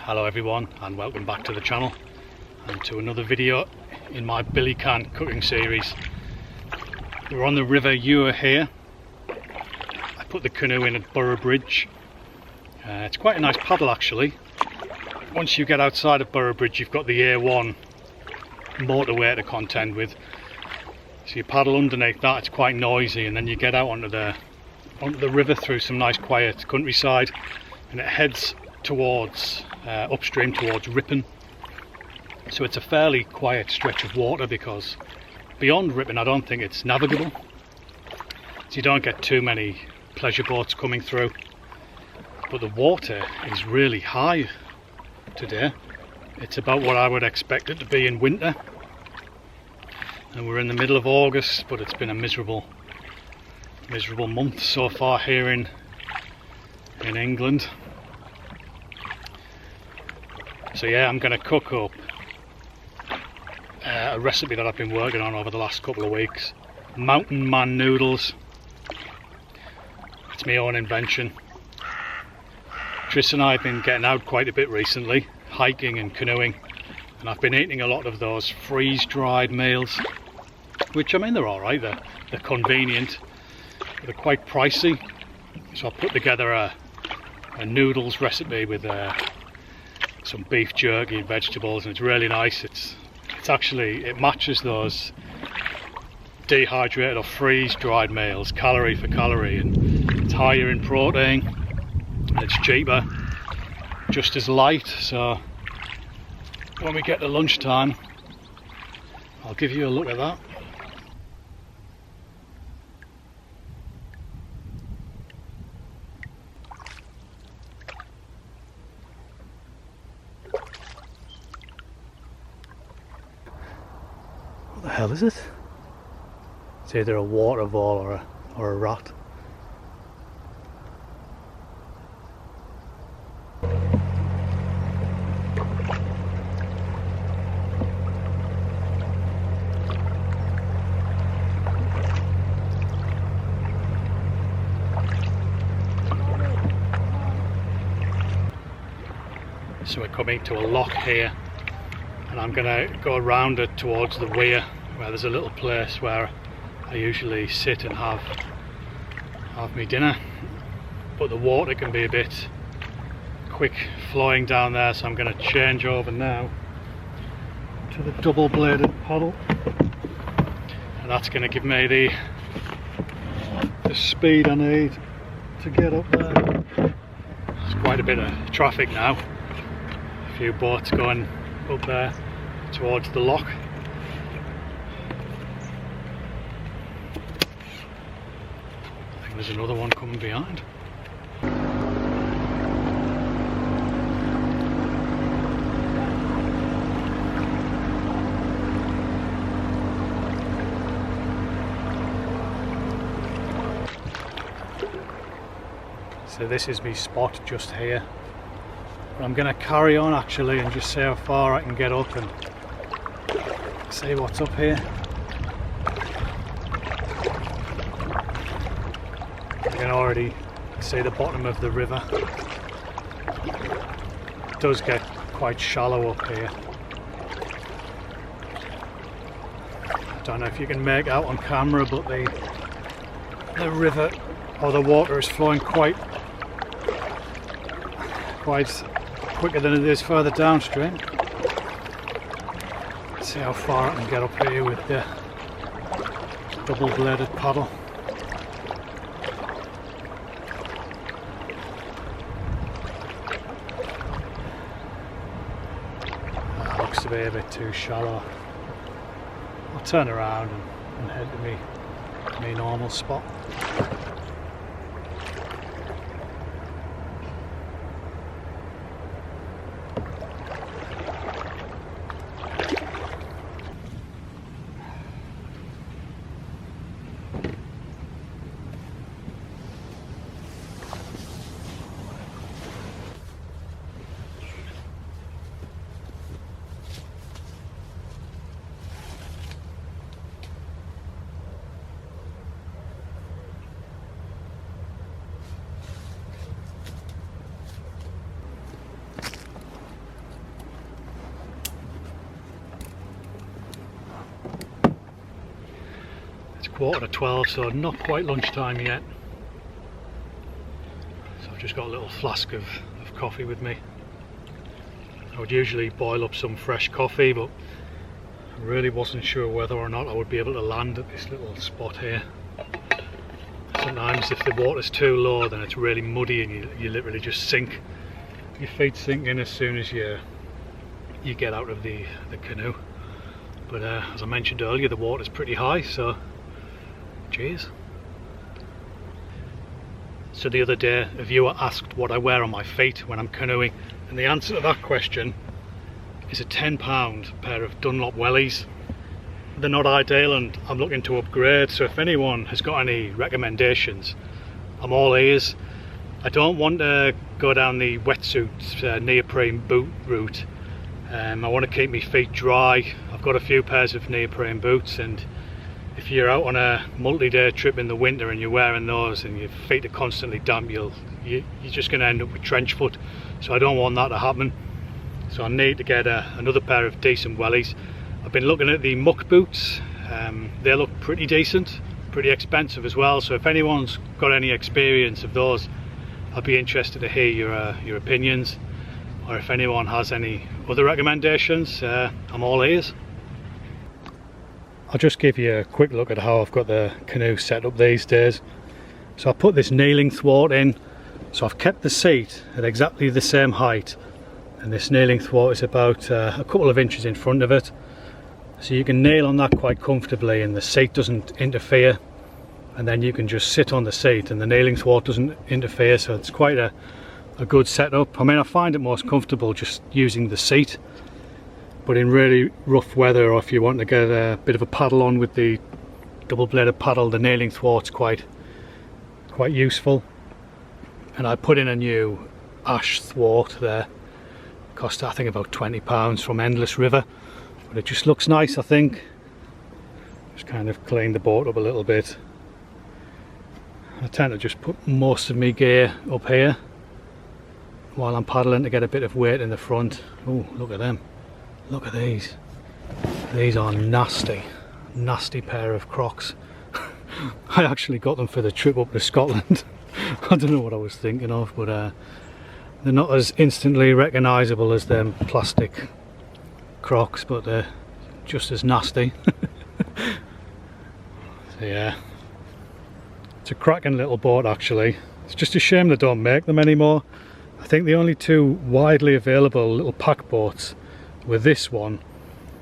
Hello everyone, and welcome back to the channel and to another video in my billy can cooking series. We're on the River Weir here. I put the canoe in at Boroughbridge. It's quite a nice paddle actually. Once you get outside of Boroughbridge, you've got the A1 motorway to contend with. So you paddle underneath that, it's quite noisy, and then you get out onto the river through some nice quiet countryside, and it heads towards upstream towards Ripon. So it's a fairly quiet stretch of water, because beyond Ripon I don't think it's navigable, so you don't get too many pleasure boats coming through. But the water is really high today. It's about what I would expect it to be in winter, and we're in the middle of August, but it's been a miserable month so far here in England. So yeah, I'm going to cook up a recipe that I've been working on over the last couple of weeks. Mountain Man noodles. It's my own invention. Tris and I have been getting out quite a bit recently, hiking and canoeing, and I've been eating a lot of those freeze-dried meals, which, I mean, they're alright, they're convenient, but they're quite pricey. So I put together a noodles recipe with some beef jerky and vegetables, and it's really nice. It matches those dehydrated or freeze-dried meals calorie for calorie, and it's higher in protein, and it's cheaper, just as light. So when we get to lunchtime, I'll give you a look at that. What the hell is it? It's either a water vole or a rat. So we're coming to a lock here, and I'm going to go around it towards the weir, where there's a little place where I usually sit and have my dinner, but the water can be a bit quick flowing down there, so I'm going to change over now to the double bladed paddle, and that's going to give me the speed I need to get up there. There's quite a bit of traffic now, a few boats going up there towards the lock. I think there's another one coming behind. So this is my spot just here. But I'm going to carry on actually and just see how far I can get up and see what's up here. I can already see the bottom of the river. It does get quite shallow up here. I don't know if you can make out on camera, but the river or the water is flowing quite quicker than it is further downstream. Let's see how far I can get up here with the double bladed paddle. That looks to be a bit too shallow. I'll turn around and head to my normal spot. 11:45, so not quite lunchtime yet. So I've just got a little flask of coffee with me. I would usually boil up some fresh coffee, but I really wasn't sure whether or not I would be able to land at this little spot here. Sometimes if the water's too low, then it's really muddy and you literally just sink. Your feet sink in as soon as you get out of the canoe. But as I mentioned earlier, the water's pretty high, so cheers. So the other day a viewer asked what I wear on my feet when I'm canoeing, and the answer to that question is a £10 pair of Dunlop wellies. They're not ideal and I'm looking to upgrade, so if anyone has got any recommendations, I'm all ears. I don't want to go down the wetsuit neoprene boot route. I want to keep my feet dry. I've got a few pairs of neoprene boots, and if you're out on a multi-day trip in the winter and you're wearing those and your feet are constantly damp, you're just going to end up with trench foot. So I don't want that to happen. So I need to get another pair of decent wellies. I've been looking at the muck boots. They look pretty decent, pretty expensive as well. So if anyone's got any experience of those, I'd be interested to hear your opinions, or if anyone has any other recommendations, I'm all ears. I'll just give you a quick look at how I've got the canoe set up these days. So I put this kneeling thwart in, so I've kept the seat at exactly the same height, and this kneeling thwart is about a couple of inches in front of it, so you can kneel on that quite comfortably and the seat doesn't interfere, and then you can just sit on the seat and the kneeling thwart doesn't interfere, so it's quite a good setup. I mean, I find it most comfortable just using the seat, but in really rough weather, or if you want to get a bit of a paddle on with the double bladed paddle, the kneeling thwart's quite useful. And I put in a new ash thwart there. Cost I think about £20 from Endless River, but it just looks nice, I think. Just kind of clean the boat up a little bit. I tend to just put most of my gear up here while I'm paddling to get a bit of weight in the front. Oh, look at them. Look at these. These are nasty pair of Crocs. I actually got them for the trip up to Scotland. I don't know what I was thinking of, but they're not as instantly recognisable as them plastic Crocs, but they're just as nasty. So yeah, it's a cracking little boat actually. It's just a shame they don't make them anymore. I think the only two widely available little pack boats were this one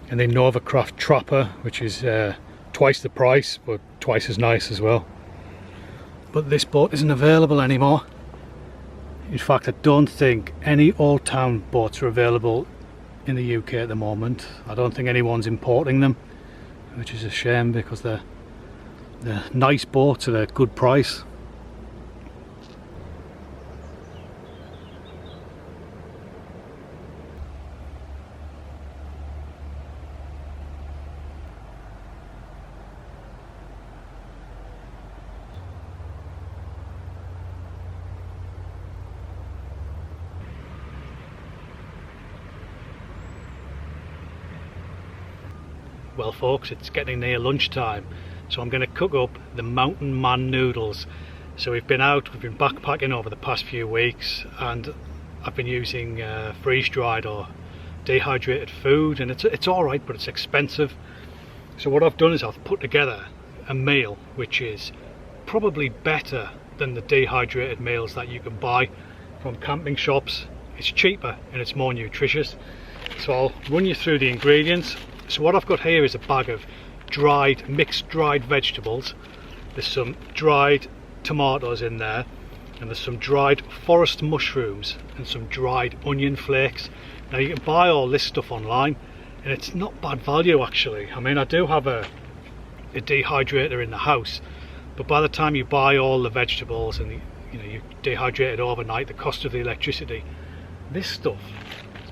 and the Novacraft Trapper, which is twice the price but twice as nice as well. But this boat isn't available anymore. In fact, I don't think any old town boats are available in the UK at the moment. I don't think anyone's importing them, which is a shame because they're nice boats at a good price. Well folks, it's getting near lunchtime, so I'm going to cook up the Mountain Man noodles. So we've been backpacking over the past few weeks, and I've been using freeze-dried or dehydrated food, and it's alright, but it's expensive. So what I've done is I've put together a meal which is probably better than the dehydrated meals that you can buy from camping shops. It's cheaper and it's more nutritious. So I'll run you through the ingredients. So what I've got here is a bag of mixed dried vegetables. There's some dried tomatoes in there, and there's some dried forest mushrooms and some dried onion flakes. Now you can buy all this stuff online and it's not bad value actually. I mean, I do have a dehydrator in the house, but by the time you buy all the vegetables and you dehydrate it overnight, the cost of the electricity, this stuff,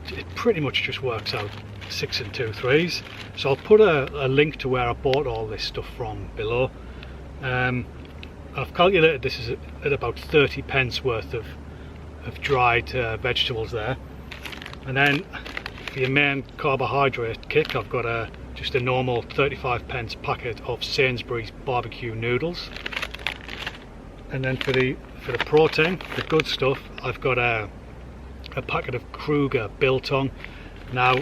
it pretty much just works out 6 and 2 3s. So I'll put a link to where I bought all this stuff from below. I've calculated this is at about 30p worth of dried vegetables there. And then for your main carbohydrate kick, I've got just a normal 35p packet of Sainsbury's barbecue noodles. And then for the protein, the good stuff, I've got a packet of Kruger biltong. Now,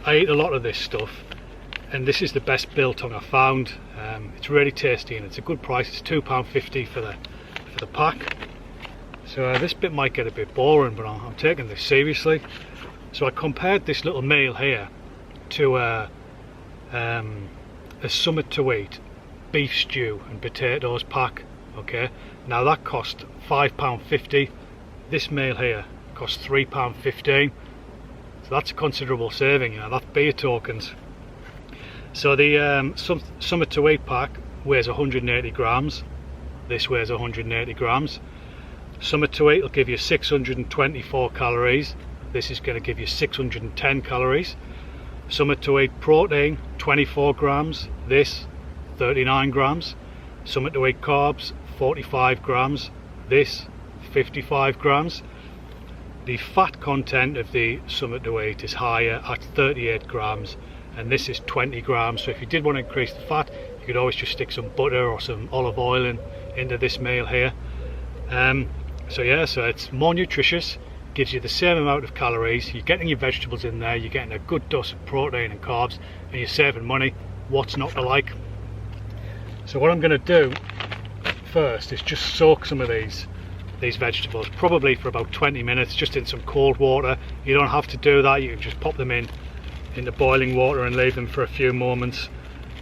I eat a lot of this stuff, and this is the best biltong I found. It's really tasty and it's a good price. It's £2.50 for the pack. So this bit might get a bit boring, but I'm taking this seriously. So I compared this little meal here to a Summit to Eat beef stew and potatoes pack. Okay, now that cost £5.50. This meal here cost £3.15. So that's a considerable saving, you know, that's beer tokens. So the Summit to Eat pack weighs 180 grams. This weighs 180 grams. Summit to Eat will give you 624 calories. This is going to give you 610 calories. Summit to Eat protein, 24 grams. This, 39 grams. Summit to Eat carbs, 45 grams. This, 55 grams. The fat content of the Summit to Eat is higher at 38 grams, and this is 20 grams. So if you did want to increase the fat, you could always just stick some butter or some olive oil into this meal here. So yeah, so it's more nutritious, gives you the same amount of calories, you're getting your vegetables in there, you're getting a good dose of protein and carbs, and you're saving money. What's not to like? So what I'm going to do first is just soak some of these vegetables, probably for about 20 minutes, just in some cold water. You don't have to do that, you can just pop them into boiling water and leave them for a few moments.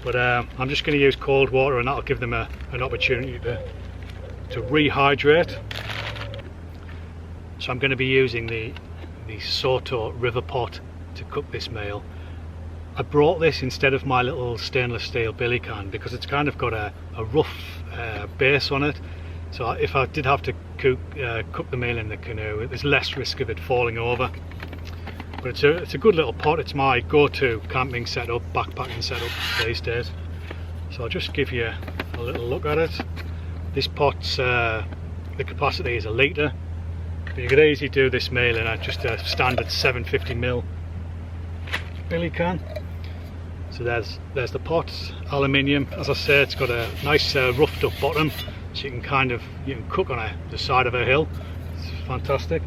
But I'm just going to use cold water, and that'll give them an opportunity to rehydrate. So I'm going to be using the Soto river pot to cook this meal. I brought this instead of my little stainless steel billy can because it's kind of got a rough base on it. So if I did have to cook the meal in the canoe, there's less risk of it falling over. But it's a good little pot. It's my go-to camping setup, backpacking setup these days. So I'll just give you a little look at it. This pot's the capacity is 1 litre, but you could easily do this meal in just a standard 750ml billy can. So there's the pot, aluminium. As I say, it's got a nice roughed up bottom, so you can cook on the side of a hill. It's fantastic.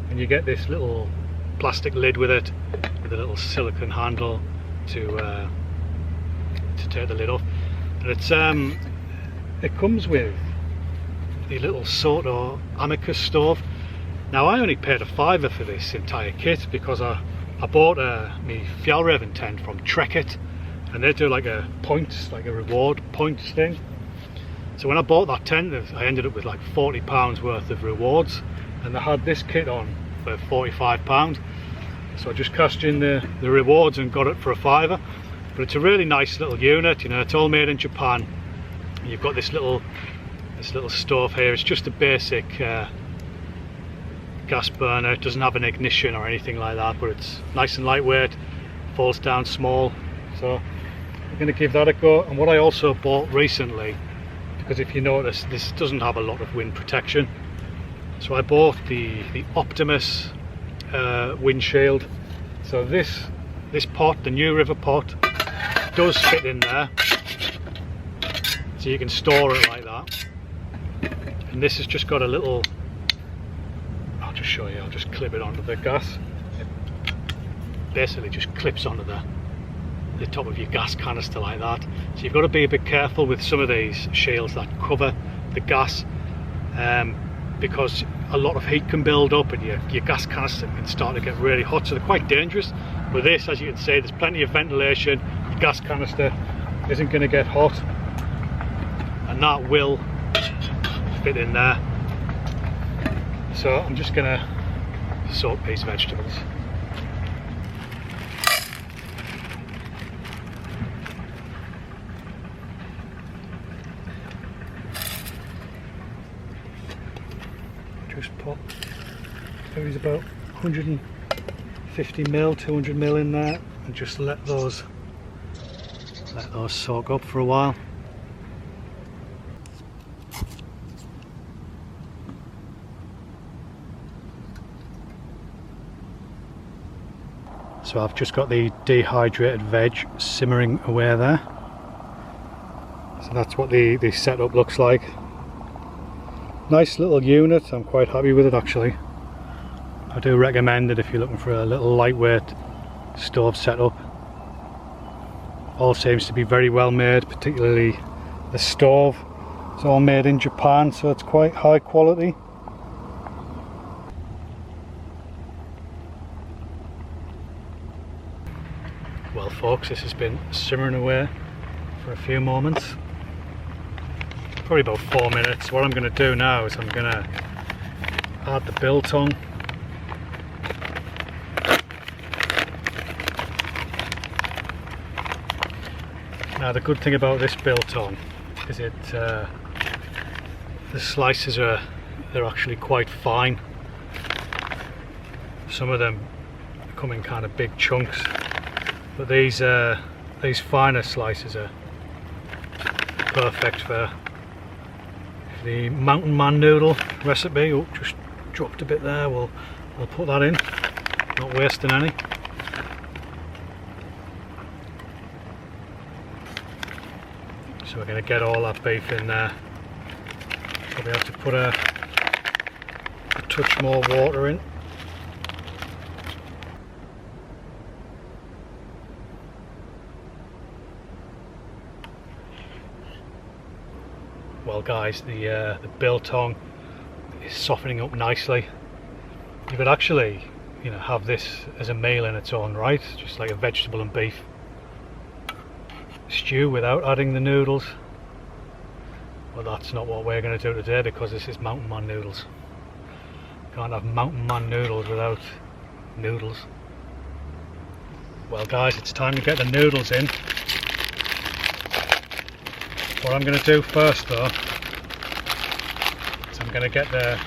And you get this little plastic lid with it, with a little silicone handle to take the lid off. And it comes with the little Soto Amicus stove. Now I only paid £5 for this entire kit because I bought my Fjallraven tent from Trekit, and they do like a reward points thing. So when I bought that tent, I ended up with like £40 worth of rewards, and they had this kit on for £45. So I just cashed in the rewards and got it for £5. But it's a really nice little unit, you know, it's all made in Japan. You've got this little stove here. It's just a basic gas burner. It doesn't have an ignition or anything like that, but it's nice and lightweight, falls down small. So I'm going to give that a go. And what I also bought recently, because if you notice, this doesn't have a lot of wind protection, so I bought the Optimus windshield. So this pot, the New River pot, does fit in there, so you can store it like that. And this has just got a little, I'll just show you, I'll just clip it onto the gas. It basically just clips onto the top of your gas canister like that. So you've got to be a bit careful with some of these shields that cover the gas, because a lot of heat can build up and your gas canister can start to get really hot, so they're quite dangerous. With this, as you can see, there's plenty of ventilation, your gas canister isn't going to get hot, and that will fit in there. So I'm just going to soak these vegetables. Just pop, there's about 150ml, 200ml in there, and just let those soak up for a while. So I've just got the dehydrated veg simmering away there. So that's what the setup looks like. Nice little unit, I'm quite happy with it actually. I do recommend it if you're looking for a little lightweight stove setup. All seems to be very well made, particularly the stove. It's all made in Japan, so it's quite high quality. Well folks, this has been simmering away for a few moments. Probably about 4 minutes. What I'm going to do now is I'm going to add the biltong. Now the good thing about this biltong is the slices they're actually quite fine. Some of them come in kind of big chunks, but these finer slices are perfect for the Mountain Man noodle recipe. Oh, just dropped a bit there. We'll put that in, not wasting any. So we're going to get all that beef in there. Probably have to put a touch more water in. Well guys, the biltong is softening up nicely. You could actually, have this as a meal in its own right, just like a vegetable and beef stew without adding the noodles. But that's not what we're going to do today, because this is Mountain Man noodles. Can't have Mountain Man noodles without noodles. Well guys, it's time to get the noodles in. What I'm going to do first though is I'm going to get the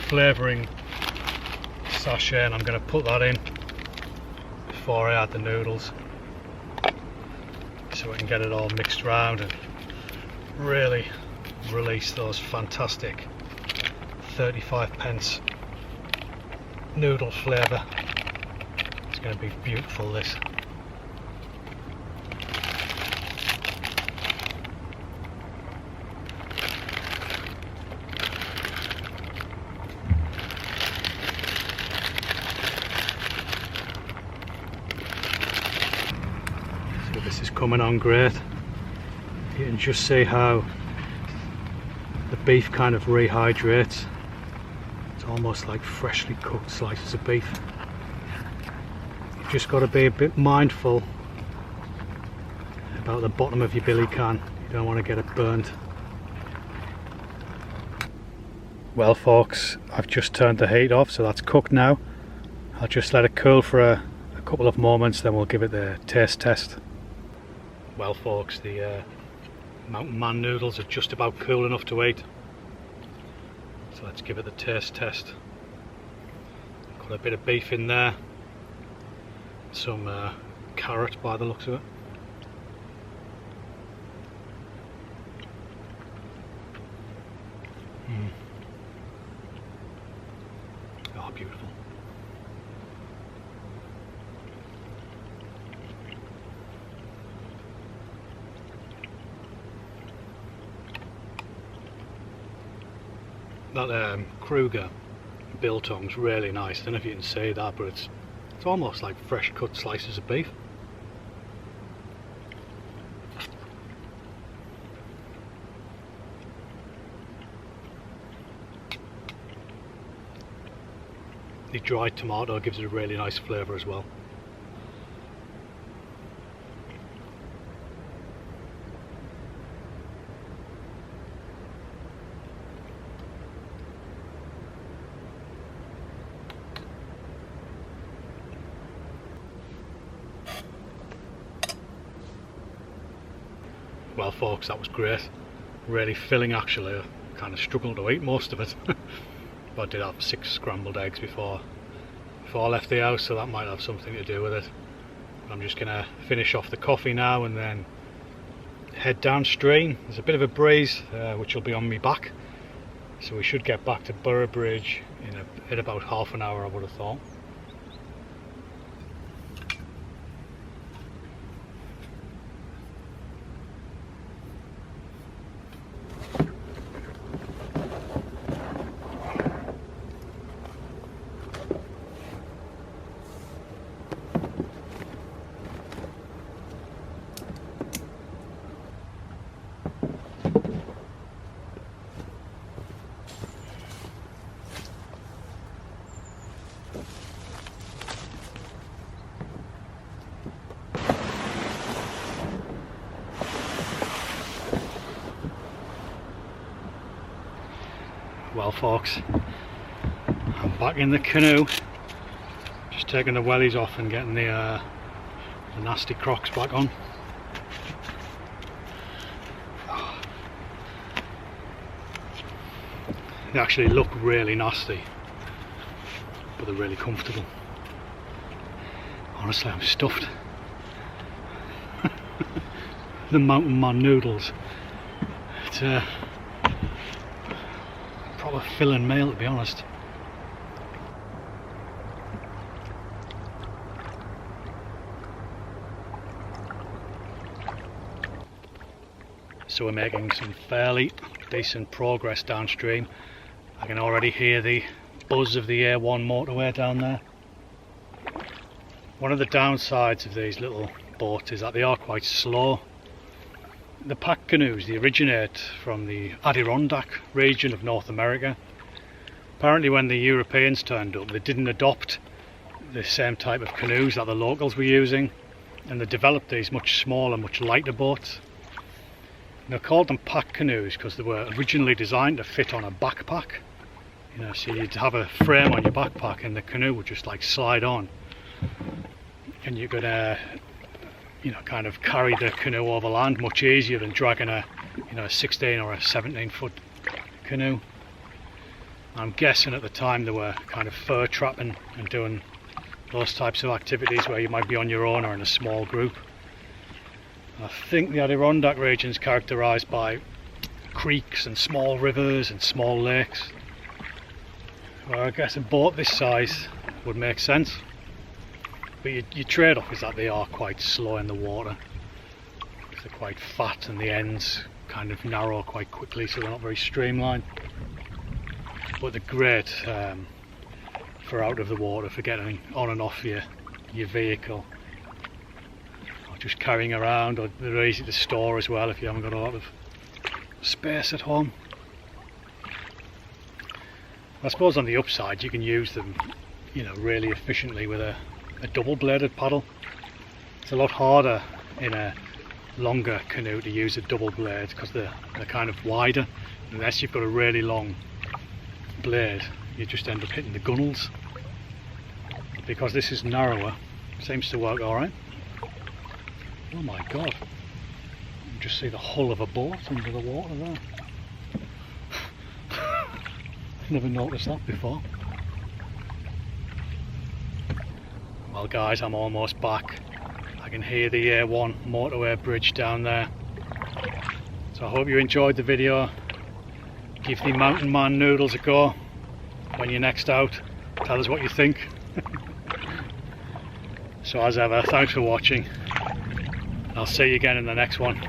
flavouring sachet and I'm going to put that in before I add the noodles, so we can get it all mixed around and really release those fantastic 35p noodle flavour. It's going to be beautiful, this. So this is coming on great. You can just see how the beef kind of rehydrates. It's almost like freshly cooked slices of beef. You've just got to be a bit mindful about the bottom of your billy can. You don't want to get it burnt. Well folks, I've just turned the heat off, so that's cooked now. I'll just let it cool for a couple of moments, then we'll give it the taste test. Well folks, the Mountain Man noodles are just about cool enough to eat, so let's give it the taste test. Got a bit of beef in there, some carrot by the looks of it. Oh, beautiful. That Kruger biltong's really nice. I don't know if you can see that, but it's almost like fresh cut slices of beef. The dried tomato gives it a really nice flavour as well. Well folks, that was great. Really filling actually. I kind of struggled to eat most of it. But I did have 6 scrambled eggs before I left the house, so that might have something to do with it. I'm just going to finish off the coffee now and then head downstream. There's a bit of a breeze which will be on me back, so we should get back to Boroughbridge in about half an hour, I would have thought. Well folks, I'm back in the canoe, just taking the wellies off and getting the nasty Crocs back on. They actually look really nasty, but they're really comfortable. Honestly, I'm stuffed. The Mountain Man Noodles. It's a proper filling meal, to be honest. So we're making some fairly decent progress downstream. I can already hear the buzz of the A1 motorway down there. One of the downsides of these little boats is that they are quite slow. The pack canoes, they originate from the Adirondack region of North America. Apparently when the Europeans turned up, they didn't adopt the same type of canoes that the locals were using, and they developed these much smaller, much lighter boats. And they called them pack canoes because they were originally designed to fit on a backpack. You know, so you'd have a frame on your backpack and the canoe would just like slide on, and you could you know, kind of carry the canoe over land much easier than dragging a, you know, a 16 or a 17 foot canoe. I'm guessing at the time they were kind of fur trapping and doing those types of activities where you might be on your own or in a small group. I think the Adirondack region is characterised by creeks and small rivers and small lakes, where I guess a boat this size would make sense. But your trade-off is that they are quite slow in the water. They're quite fat and the ends kind of narrow quite quickly, so they're not very streamlined. But they're great for out of the water, for getting on and off your vehicle. Or just carrying around, or they're easy to store as well if you haven't got a lot of space at home. I suppose on the upside you can use them, you know, really efficiently with a double-bladed paddle. It's a lot harder in a longer canoe to use a double blade because they're kind of wider. Unless you've got a really long blade, you just end up hitting the gunnels. Because this is narrower, it seems to work alright. Oh my god, you can just see the hull of a boat under the water there. I've never noticed that before. Well guys, I'm almost back. I can hear the A1 motorway bridge down there. So I hope you enjoyed the video. Give the Mountain Man Noodles a go when you're next out. Tell us what you think. So as ever, thanks for watching. I'll see you again in the next one.